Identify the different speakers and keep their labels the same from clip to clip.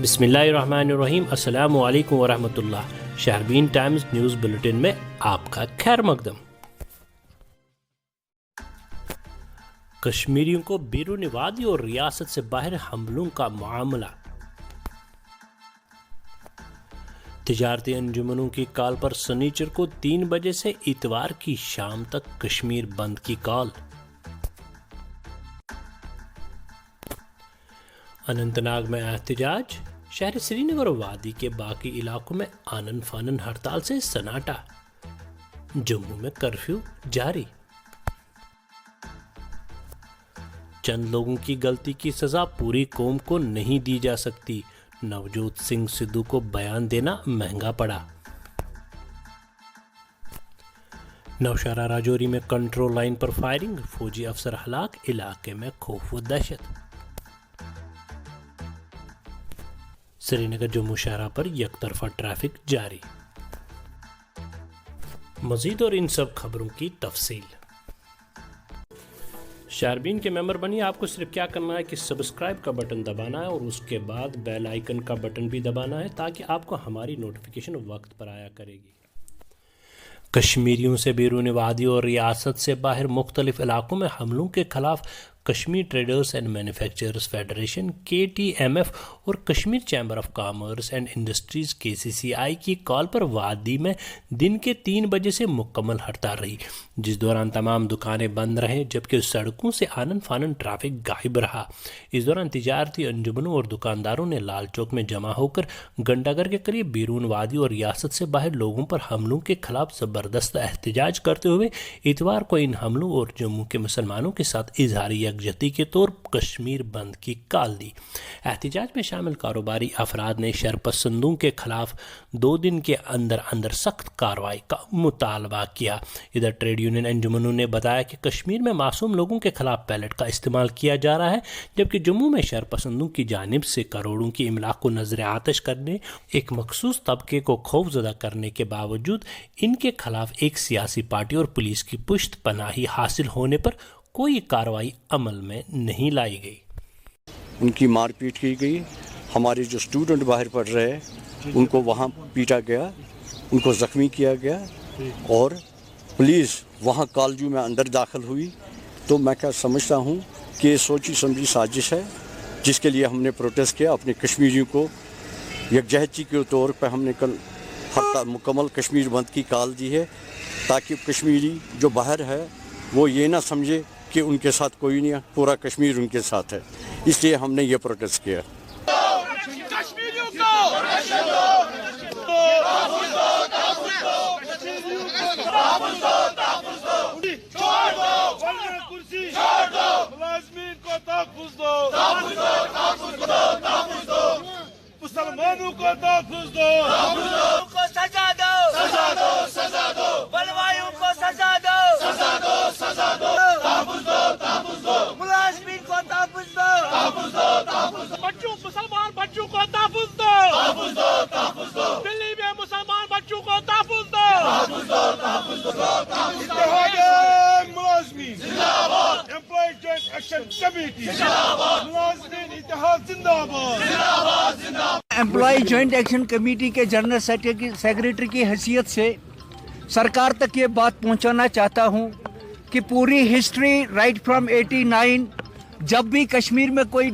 Speaker 1: بسم اللہ الرحمن الرحیم۔ السلام علیکم ورحمۃ اللہ۔ شہربین ٹائمز نیوز بلیٹن میں آپ کا خیر مقدم۔ کشمیریوں کو بیرون وادی اور ریاست سے باہر حملوں کا معاملہ۔ تجارتی انجمنوں کی کال پر سنیچر کو 3 بجے سے اتوار کی شام تک کشمیر بند کی کال۔ اننت ناگ میں احتجاج، شہر سری نگر اور وادی کے باقی علاقوں میں آنن فانن ہڑتال سے سناٹا۔ جموں میں کرفیو جاری۔ چند لوگوں کی غلطی کی سزا پوری قوم کو نہیں دی جا سکتی، نوجوت سنگھ سدھو کو بیان دینا مہنگا پڑا۔ نوشہرہ راجوری میں کنٹرول لائن پر فائرنگ، فوجی افسر ہلاک، علاقے میں خوف و دہشت۔ سری نگر جموں شاہراہ پر یک طرفہ ٹریفک جاری۔ مزید اور ان سب خبروں کی تفصیل۔ شہربین کے ممبر بنیے۔ آپ کو صرف کیا کرنا ہے کہ سبسکرائب کا بٹن دبانا ہے اور اس کے بعد بیل آئیکن کا بٹن بھی دبانا ہے تاکہ آپ کو ہماری نوٹیفیکیشن وقت پر آیا کرے گی۔ کشمیریوں سے بیرون وادی اور ریاست سے باہر مختلف علاقوں میں حملوں کے خلاف Kashmir traders and manufacturers federation KTMF اور Kashmir chamber of commerce and industries KCCI کی کال پر وادی میں دن کے 3 بجے سے مکمل ہڑتال رہی، جس دوران تمام دکانیں بند رہیں جبکہ سڑکوں سے آنن فانن ٹریفک غائب رہا۔ اس دوران تجارتی انجمنوں اور دکانداروں نے لال چوک میں جمع ہو کر گھنٹہ گھر کے قریب بیرون وادی اور ریاست سے باہر لوگوں پر حملوں کے خلاف زبردست احتجاج کرتے ہوئے اتوار کو ان حملوں اور جموں کے مسلمانوں کے ساتھ اظہاری یکجہتی کے طور کشمیر بند کی کال دی۔ احتجاج میں شامل کاروباری افراد نے شرپسندوں کے خلاف 2 دن کے اندر اندر سخت کارروائی کا مطالبہ کیا۔ ادھر ٹریڈ یونین انجمنوں نے بتایا کہ کشمیر میں معصوم لوگوں کے خلاف پیلٹ کا استعمال کیا جا رہا ہے، جبکہ جموں میں شرپسندوں کی جانب سے کروڑوں کی املاک کو نظر آتش کرنے، ایک مخصوص طبقے کو خوف زدہ کرنے کے باوجود ان کے خلاف ایک سیاسی پارٹی اور پولیس کی پشت پناہی حاصل ہونے پر کوئی کارروائی عمل میں نہیں لائی گئی۔
Speaker 2: ان کی مار پیٹ کی گئی۔ ہمارے جو اسٹوڈنٹ باہر پڑھ رہے ہیں ان کو وہاں پیٹا گیا، ان کو زخمی کیا گیا، اور پولیس وہاں کالجوں میں اندر داخل ہوئی۔ تو میں کیا سمجھتا ہوں کہ یہ سوچی سمجھی سازش ہے جس کے لیے ہم نے پروٹیسٹ کیا۔ اپنے کشمیریوں کو یکجہتی کے طور پہ ہم نے کل مکمل کشمیر بند کی کال دی ہے تاکہ کشمیری جو باہر ہے وہ یہ نہ سمجھے کہ ان کے ساتھ کوئی نہیں ہے، پورا کشمیر ان کے ساتھ ہے۔ اس لیے ہم نے یہ پروٹیسٹ کیا۔
Speaker 3: کشمیریوں کو ملازمین کو تحفظ دو، مسلمانوں کو تحفظ دو،
Speaker 4: سزا دو،
Speaker 3: سزا دو،
Speaker 4: بلوائیوں کو سزا دو،
Speaker 3: سزا دو، تحفظ دو،
Speaker 4: ملازمین کو تحفظ دو،
Speaker 3: بچوں مسلمان بچوں کو تحفظ دو، دلی میں مسلمان بچوں کو تحفظ دو، اتحاد ملازمین زندہ باد، امپلائی جوائنٹ ایکشن کمیٹی زندہ باد، ملازمین اتحاد زندہ باد۔
Speaker 5: امپلائی جوائنٹ ایکشن کمیٹی کے جنرل سیکریٹری کی حیثیت سے سرکار تک یہ بات پہنچانا چاہتا ہوں کہ پوری ہسٹری رائٹ فرام 89 جب بھی کشمیر میں کوئی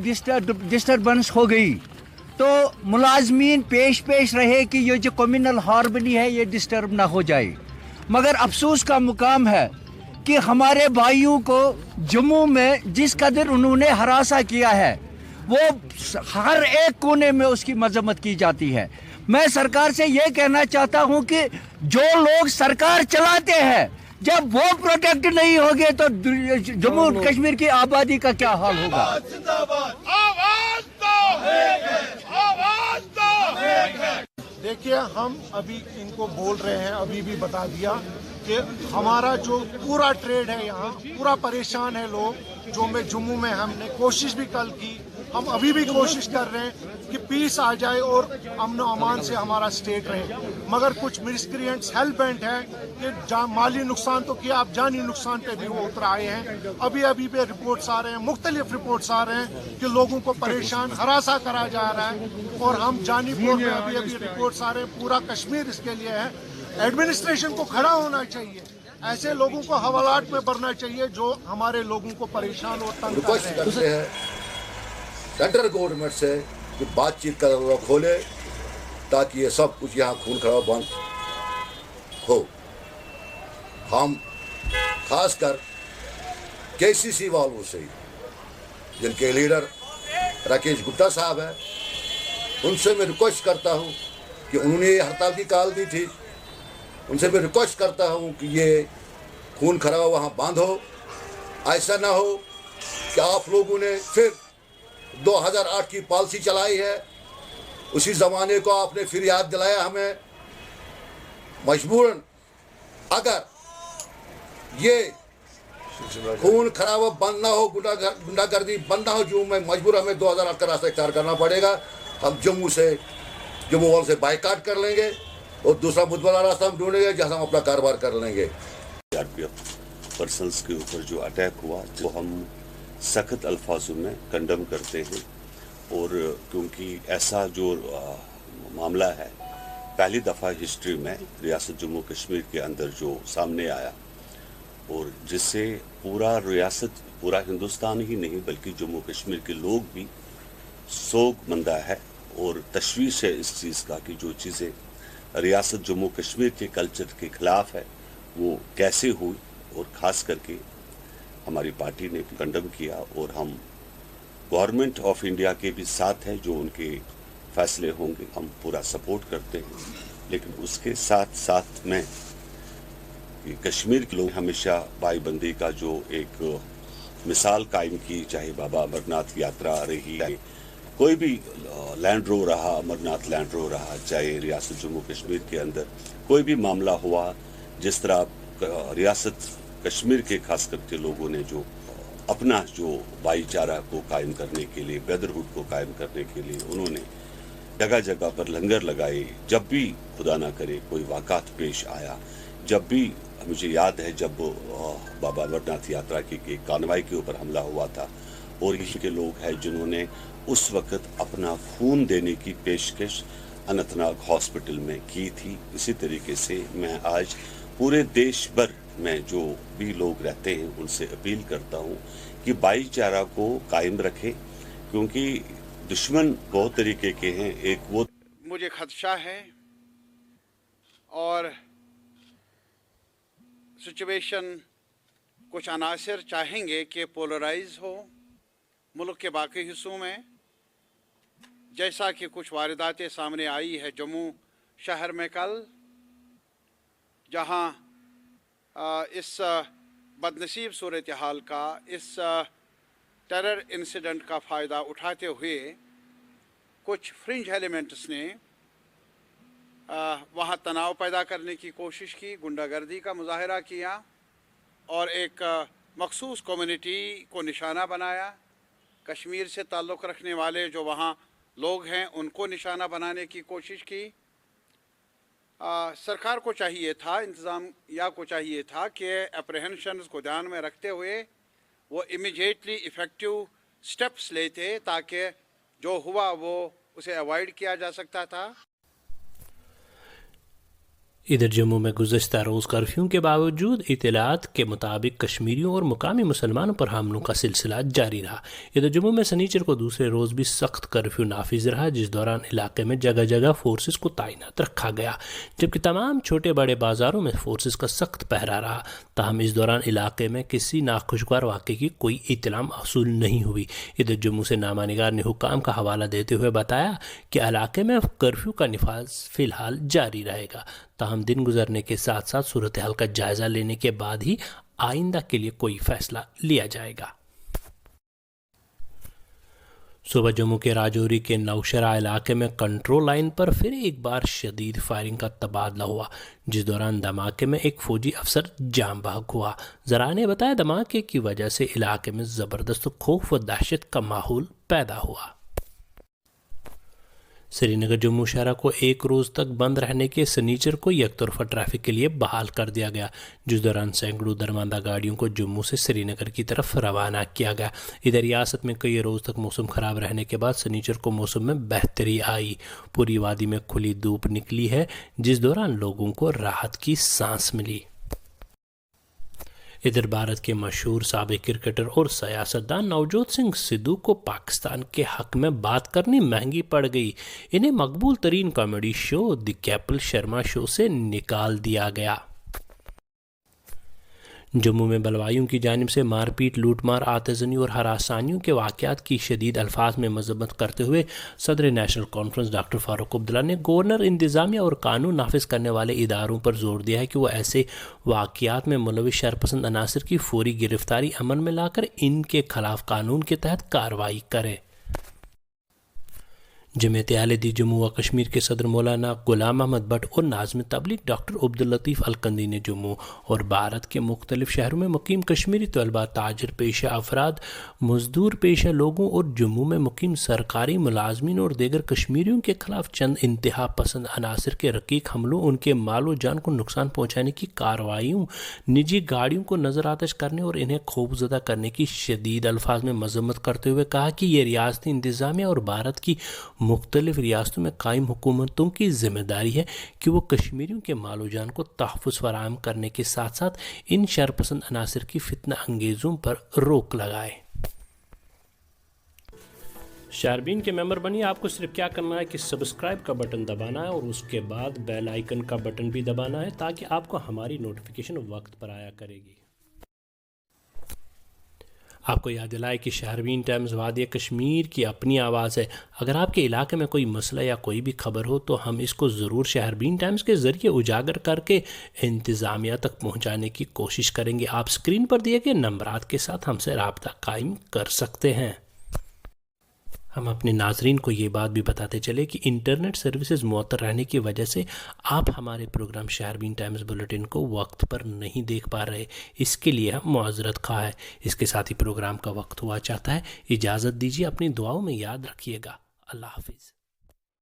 Speaker 5: ڈسٹربنس ہو گئی تو ملازمین پیش رہے کہ یہ جو کمیونل ہارمنی ہے یہ ڈسٹرب نہ ہو جائے، مگر افسوس کا مقام ہے کہ ہمارے بھائیوں کو جموں میں جس قدر انہوں نے ہراساں کیا ہے وہ ہر ایک کونے میں اس کی مذمت کی جاتی ہے۔ میں سرکار سے یہ کہنا چاہتا ہوں کہ جو لوگ سرکار چلاتے ہیں جب وہ پروٹیکٹ نہیں ہوگے تو جموں کشمیر کی آبادی کا کیا حال ہوگا؟
Speaker 6: دیکھیے ہم ابھی ان کو بول رہے ہیں، ابھی بھی بتا دیا کہ ہمارا جو پورا ٹریڈ ہے یہاں پورا پریشان ہے لوگ۔ جو میں جموں میں ہم نے کوشش بھی کل کی हम अभी भी कोशिश कर रहे हैं कि पीस आ जाए और अमन अमान से हमारा स्टेट रहे, मगर कुछ मिसक्रिएंट्स हेल बेंट हैं कि माली नुकसान तो किया, अब जानी नुकसान पे भी वो उतर आए हैं। अभी पे रिपोर्ट्स आ रहे हैं, मुख्तलिफ रिपोर्ट्स आ रहे हैं कि लोगों को परेशान हरासा करा जा रहा है, और हम जानी में अभी रिपोर्ट्स आ रहे हैं, पूरा कश्मीर इसके लिए है। एडमिनिस्ट्रेशन को खड़ा होना चाहिए, ऐसे लोगों को हवालात में भरना चाहिए जो हमारे लोगों को परेशान और तंग कर रहे हैं।
Speaker 7: सेंट्रल गवर्नमेंट से कि बातचीत का दरवाजा खोले ताकि ये सब कुछ यहाँ खून खराबा बंद हो। हम खासकर केसीसी वालों से, जिनके लीडर राकेश गुप्ता साहब हैं, उनसे मैं रिक्वेस्ट करता हूँ कि उन्होंने ये हड़ताल की कॉल दी थी, उनसे मैं रिक्वेस्ट करता हूँ कि ये खून खराबा वहाँ बंद हो। ऐसा ना हो कि आप लोगों ने फिर 2008 की पॉलिसी चलाई है, उसी ज़माने को आपने फिर याद दिलाया हमें। मजबूरन अगर ये खून खराबा बंद ना हो, गुंडागर्दी बंद ना हो, जो मैं मजबूर हमें 2008 का रास्ता इख्तियार करना पड़ेगा। हम जम्मू वालों से बाइकाट कर लेंगे और दूसरा मुद्दा वाला रास्ता हम ढूंढेंगे जहाँ हम अपना कारोबार कर लेंगे।
Speaker 8: सीआरपीएफ पर्सनल्स के ऊपर जो अटैक हुआ वो हम सख्त अल्फाजों में कंडम करते हैं, और क्योंकि ऐसा जो मामला है पहली दफ़ा हिस्ट्री में रियासत जम्मू कश्मीर के अंदर जो सामने आया, और जिससे पूरा रियासत, पूरा हिंदुस्तान ही नहीं बल्कि जम्मू कश्मीर के लोग भी सोगमंदा है और तशवीश है इस चीज़ का कि जो चीज़ें रियासत जम्मू कश्मीर के कल्चर के ख़िलाफ़ है वो कैसे हुई, और ख़ास करके हमारी पार्टी ने कंडम किया। और हम गवर्नमेंट ऑफ इंडिया के भी साथ हैं, जो उनके फैसले होंगे हम पूरा सपोर्ट करते हैं, लेकिन उसके साथ साथ में कि कश्मीर के लोग हमेशा भाईबंदी का जो एक मिसाल कायम की, चाहे बाबा अमरनाथ यात्रा रही है, कोई भी लैंड रो रहा, अमरनाथ लैंड रो रहा, चाहे रियासत जम्मू कश्मीर के अंदर कोई भी मामला हुआ, जिस तरह रियासत कश्मीर के खास करके लोगों ने जो अपना जो भाईचारा को कायम करने के लिए, ब्रदरहुड को कायम करने के लिए उन्होंने जगह जगह पर लंगर लगाए। जब भी खुदा ना करे कोई वाक़ात पेश आया, जब भी मुझे याद है जब बाबा अमरनाथ यात्रा की कानवाई के ऊपर हमला हुआ था, और यही के लोग हैं जिन्होंने उस वक़्त अपना खून देने की पेशकश अनंतनाग हॉस्पिटल में की थी। इसी तरीके से मैं आज पूरे देश भर में जो भी लोग रहते हैं उनसे अपील करता हूँ कि भाईचारा को कायम रखें, क्योंकि दुश्मन बहुत तरीके के हैं। एक वो
Speaker 9: मुझे खदशा है और सिचुएशन कुछ अनासर चाहेंगे कि पोलराइज हो मुल्क के बाकी हिस्सों में, जैसा कि कुछ वारदातें सामने आई है जम्मू शहर में कल, जहां इस बदनसीब सूरत हाल का, इस टेरर इंसिडेंट का फ़ायदा उठाते हुए कुछ फ्रिंज एलिमेंट्स ने वहाँ तनाव पैदा करने की कोशिश की, गुंडागर्दी का मुजाहरा किया और एक मखसूस कम्युनिटी को निशाना बनाया। कश्मीर से ताल्लुक़ रखने वाले जो वहाँ लोग हैं उनको निशाना बनाने की कोशिश की। सरकार को चाहिए था, इंतज़ामिया को चाहिए था कि अप्रहेंशंस को ध्यान में रखते हुए वो इमीडिएटली इफ़ेक्टिव स्टेप्स लेते ताकि जो हुआ वो उसे अवॉइड किया जा सकता था।
Speaker 1: इधर जम्मू में गुज़श्ता रोज़ कर्फ्यू के बावजूद इत्तलात के मुताबिक कश्मीरियों और मुकामी मुसलमानों पर हमलों का सिलसिला जारी रहा। इधर जम्मू में शनिचर को दूसरे रोज़ भी सख्त कर्फ्यू नाफिज रहा, जिस दौरान इलाके में जगह जगह फोर्सेस को तैनात रखा गया, जबकि तमाम छोटे बड़े बाज़ारों में फोर्सेस का सख्त पहरा रहा। ताहम इस दौरान इलाके में किसी नाखुशगवार वाक़े की कोई इत्तला मौसूल नहीं हुई। इधर जम्मू से नामा निगार ने हुक्काम का हवाला देते हुए बताया कि इलाके में कर्फ्यू का निफाज फ़िलहाल जारी रहेगा। ताहम दिन गुजरने के साथ साथ सूरत हाल का जायज़ा लेने के बाद ही आइंदा के लिए कोई फैसला लिया जाएगा। सुबह जम्मू के राजौरी के नौशरा इलाके में कंट्रोल लाइन पर फिर एक बार शदीद फायरिंग का तबादला हुआ, जिस दौरान धमाके में एक फौजी अफसर जाम बहक हुआ। ज़राए ने बताया धमाके की वजह से इलाके में ज़बरदस्त खौफ व दहशत का माहौल पैदा हुआ। श्रीनगर जम्मू शहर को एक रोज़ तक बंद रहने के सनीचर को यकतरफा ट्रैफिक के लिए बहाल कर दिया गया, जिस दौरान सैकड़ों दरमांदा गाड़ियों को जम्मू से श्रीनगर की तरफ रवाना किया गया। इधर रियासत में कई रोज़ तक मौसम ख़राब रहने के बाद सनीचर को मौसम में बेहतरी आई। पूरी वादी में खुली धूप निकली है, जिस दौरान लोगों को राहत की सांस मिली। इधर भारत के मशहूर साबिक क्रिकेटर और सियासतदान नवजोत सिंह सिद्धू को पाकिस्तान के हक में बात करनी महंगी पड़ गई। इन्हें मकबूल तरीन comedy show the Kapil Sharma show से निकाल दिया गया। जम्मू में बलवाइयों की जानिब से मारपीट, लूटमार, आतज़नी और हरासानियों के वाक़यात की शदीद अल्फाज में मज़म्मत करते हुए सदर national conference doctor Farooq Abdullah ने गवर्नर, इंतज़ामिया और कानून नाफिज करने वाले इदारों पर जोर दिया है कि वो ऐसे वाक़यात में मुलविस शरपसंद अनासर की फौरी गिरफ्तारी अमल में लाकर इनके खिलाफ कानून के तहत कार्रवाई करें। जमीयत अहले जम्मू व कश्मीर के सदर मौलाना गुलाम अहमद भट्ट और नाज़िम तबलीग डॉक्टर अब्दुल लतीफ़ अलकंदी ने जम्मू और भारत के मुख्तलिफ शहरों में मुकीम कश्मीरी तलबा, ताजर पेशा अफराद, मजदूर पेशा लोगों और जम्मू में मुकीम सरकारी मुलाजमीन और दीगर कश्मीरियों के खिलाफ चंद इंतहा पसंद अनासर के रकीक हमलों, उनके मालो जान को नुकसान पहुँचाने की कार्रवाइयों, निजी गाड़ियों को नज़र आतश करने और इन्हें खौफजदा करने की शदीद अल्फाज में मज़म्मत करते हुए कहा कि ये रियासती इंतज़ामिया और भारत की मुख्तलिफ रियासतों में कायम हुकूमतों की जिम्मेदारी है कि वो कश्मीरियों के मालो जान को तहफ़्फ़ुज़ फराहम करने के साथ साथ इन शरपसंद अनासर की फितना अंगेज़ों पर रोक लगाए। शारबीन के मेंबर बनिए। आपको सिर्फ क्या करना है कि सब्सक्राइब का बटन दबाना है और उसके बाद बेल आइकन का बटन भी दबाना है, ताकि आपको हमारी नोटिफिकेशन वक्त पर आया करेगी। आपको याद दिलाए कि शारबीन टाइम्स वादी कश्मीर की अपनी आवाज़ है। अगर आपके इलाके में कोई मसला या कोई भी खबर हो तो हम इसको ज़रूर शारबीन टाइम्स के ज़रिए उजागर करके इंतज़ामिया तक पहुंचाने की कोशिश करेंगे। आप स्क्रीन पर दिए गए नंबरात के साथ हमसे रब्ता कायम कर सकते हैं। हम अपने नाजरीन को ये बात भी बताते चले कि इंटरनेट सर्विसेज मुअत्तर रहने की वजह से आप हमारे प्रोग्राम शारबीन टाइम्स बुलेटिन को वक्त पर नहीं देख पा रहे। इसके लिए हम मुआज़रत ख़्वाह है। इसके साथ ही प्रोग्राम का वक्त हुआ चाहता है। इजाज़त दीजिए, अपनी दुआओं में याद रखिएगा। अल्लाह हाफिज़।